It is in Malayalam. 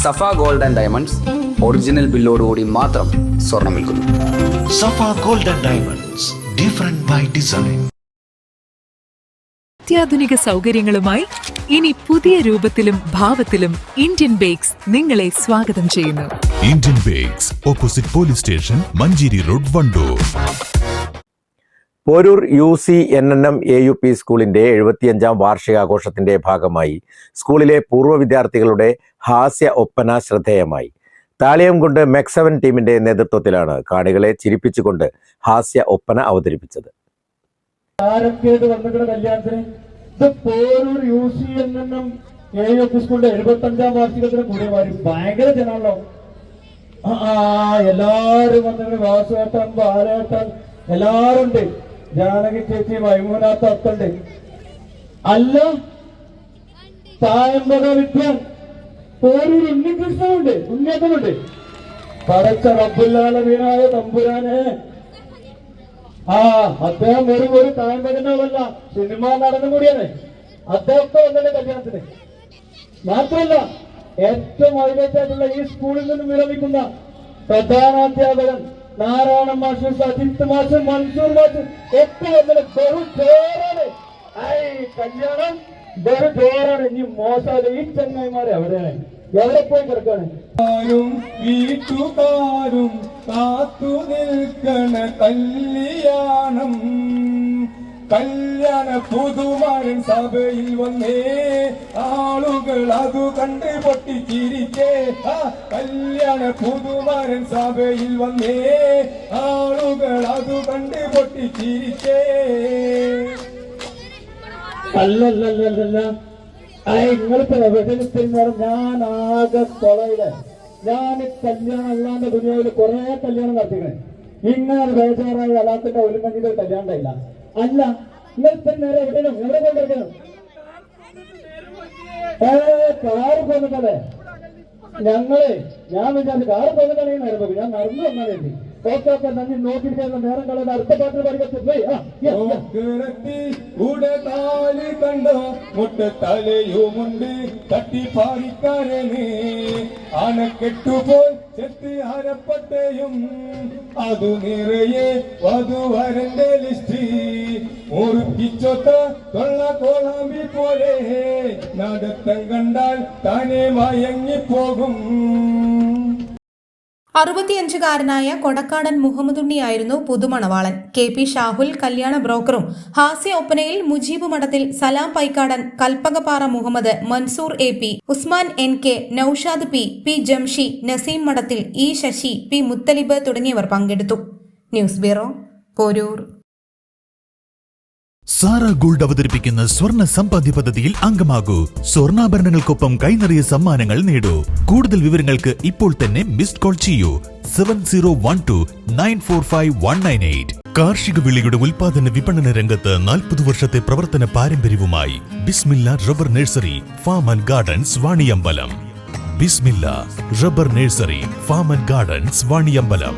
Safa gold and diamonds original ബില്ലോടുകൂടി മാത്രം സ്വർണം വിൽക്കുന്നു. Safa gold and diamonds, different by design. അത്യാധുനിക സൗകര്യങ്ങളുമായി ഇനി പുതിയ രൂപത്തിലും ഭാവത്തിലും ഇന്ത്യൻ ബേക്സ് നിങ്ങളെ സ്വാഗതം ചെയ്യുന്നു. Indian bakes, opposite police station, Manjeri road, Wandoor. Poroor UCNNM AUP സ്കൂളിന്റെ 75ാം വാർഷികാഘോഷത്തിന്റെ ഭാഗമായി സ്കൂളിലെ പൂർവ്വ വിദ്യാർത്ഥികളുടെ ഹാസ്യ ഒപ്പന ശ്രദ്ധേയമായി. താളിയംകുണ്ട് MEC7 ടീമിന്റെ നേതൃത്വത്തിലാണ് കാണികളെ ചിരിപ്പിച്ചുകൊണ്ട് ഹാസ്യ ഒപ്പന അവതരിപ്പിച്ചത്. പോരൂർ UCNNM AUP സ്കൂളിന്റെ 75ാം വാർഷികത്തിന് കൂടി ഭയങ്കര ജനാണല്ലോ. എല്ലാരും വന്നിട്ട് വാസുവേട്ടൻ, ബാലേട്ടൻ എല്ലാരും ഉണ്ട്. ജാനകി ചേച്ചി, മൈമൂനാത്ത അത്തുണ്ട്. അല്ല, തായമ്പക വിദ്വാൻ പോരൂർ ഉണ്ണികൃഷ്ണനുണ്ട്, ഉണ്ണിയപ്പനുണ്ട്. പടച്ച റബ്ബുല്ലാലമീനായ തമ്പുരാനെ, അദ്ദേഹം ഒരു തായമ്പകനല്ല, സിനിമാ നടനും കൂടിയാണ്. അദ്ദേഹത്തെ വന്നെ കല്യാണത്തിന് മാത്രമല്ല, ഏറ്റവും ഹൈലൈറ്റ് ആയിട്ടുള്ള ഈ സ്കൂളിൽ നിന്നും വിരമിക്കുന്ന പ്രധാനാധ്യാപകൻ നാരായണ മാഷ്, സജിത്ത് മാഷ്, മൻസൂർ മാഷ് ഒക്കെ വന്നത് ബഹു ജോറാണ്. കല്യാണം ബഹു ജോറാണ്. ഇനി മോശമല്ല, ഈ ചെങ്ങായിമാരെ എവിടെയാണ്, എവിടെ പോയി കിടക്കാണ്? വീട്ടുകാരും കാത്തു നിൽക്കണ കല്യാണം, കല്യാണ പുതുമാരൻ സഭയിൽ വന്നേ, ആളുകൾ അതു കണ്ട് പൊട്ടിച്ചിരിക്കേ. കല്യാണ പുതുമാരൻ സഭയിൽ വന്നേ, ആളുകൾ അതു കണ്ട് പൊട്ടിച്ചിരിക്കേ. അല്ലല്ലല്ല, നിങ്ങളിപ്പോ എവിടെ നിൽക്കുന്നേരം ഞാൻ ആകെ കൊളയില്. ഞാൻ കല്യാണം അല്ലാണ്ട് ദുനിയാവില് കുറെ കല്യാണം നടത്തിക്കണേ. ഇങ്ങനെ ബേജാറായി അല്ലാത്തിന്റെ ഒരു മഞ്ഞിന്റെ കല്യാണം ഉണ്ടായില്ല. അല്ല, ഇന്നത്തെ നേരെ എവിടെയും എവിടെ കൊണ്ടിരിക്കണം? കാറ് പോന്നിട്ടല്ലേ ഞാൻ വിചാരിച്ചു കാറ് പോന്നിട്ടാണെങ്കിൽ നേരം പോകും. ഞാൻ നടന്നു വന്നാൽ വേണ്ടി ഓക്കെ നന്ദി നോക്കിയിരിക്കുന്ന നേരം കളയാൻ അടുത്ത പാട്ടിൽ പഠിക്കത്ത് പോയി. കണ്ടോ മുട്ട് തലയുമുണ്ട് തട്ടിപ്പാടിക്കാരന്, ആനക്കെട്ടുപോൽ ചെത്തി അരപ്പട്ടയും അതു നിറയെ വധുവരന്റെ ലിസ്റ്റ്, മുറുക്കിച്ചൊത്ത തൊള്ള കോളാമ്പി പോലെ നടത്തം കണ്ടാൽ താനെ മയങ്ങിപ്പോകും. 65-കാരനായ കൊടക്കാടൻ മുഹമ്മദുണ്ണിയായിരുന്നു പുതുമണവാളൻ. KP ഷാഹുൽ കല്യാണ ബ്രോക്കറും. ഹാസ്യ ഒപ്പനയിൽ മുജീബ് മഠത്തിൽ, സലാം Paikkadan, കൽപ്പകപ്പാറ Muhammad, Mansoor AP, Usman NK, Naushad P Jamshi, Naseem മഠത്തിൽ, ശശി, P മുത്തലിബ് തുടങ്ങിയവർ പങ്കെടുത്തു. News bureau, Poroor. Sara gold അവതരിപ്പിക്കുന്ന സ്വർണ്ണ സമ്പാദ്യ പദ്ധതിയിൽ അംഗമാകൂ. സ്വർണ്ണാഭരണങ്ങൾക്കൊപ്പം കൈനിറിയ സമ്മാനങ്ങൾ നേടൂ. കൂടുതൽ വിവരങ്ങൾക്ക് ഇപ്പോൾ തന്നെ മിസ്ഡ് കോൾ ചെയ്യൂ 7012945198. കാർഷിക വിളയുടെ ഉൽപാദന വിപണന രംഗത്ത് 40 വർഷത്തെ പ്രവർത്തന പാരമ്പര്യവുമായി Bismillah rubber nursery, farm and gardens, Vaniyambalam. Bismillah rubber nursery, farm and gardens, Vaniyambalam.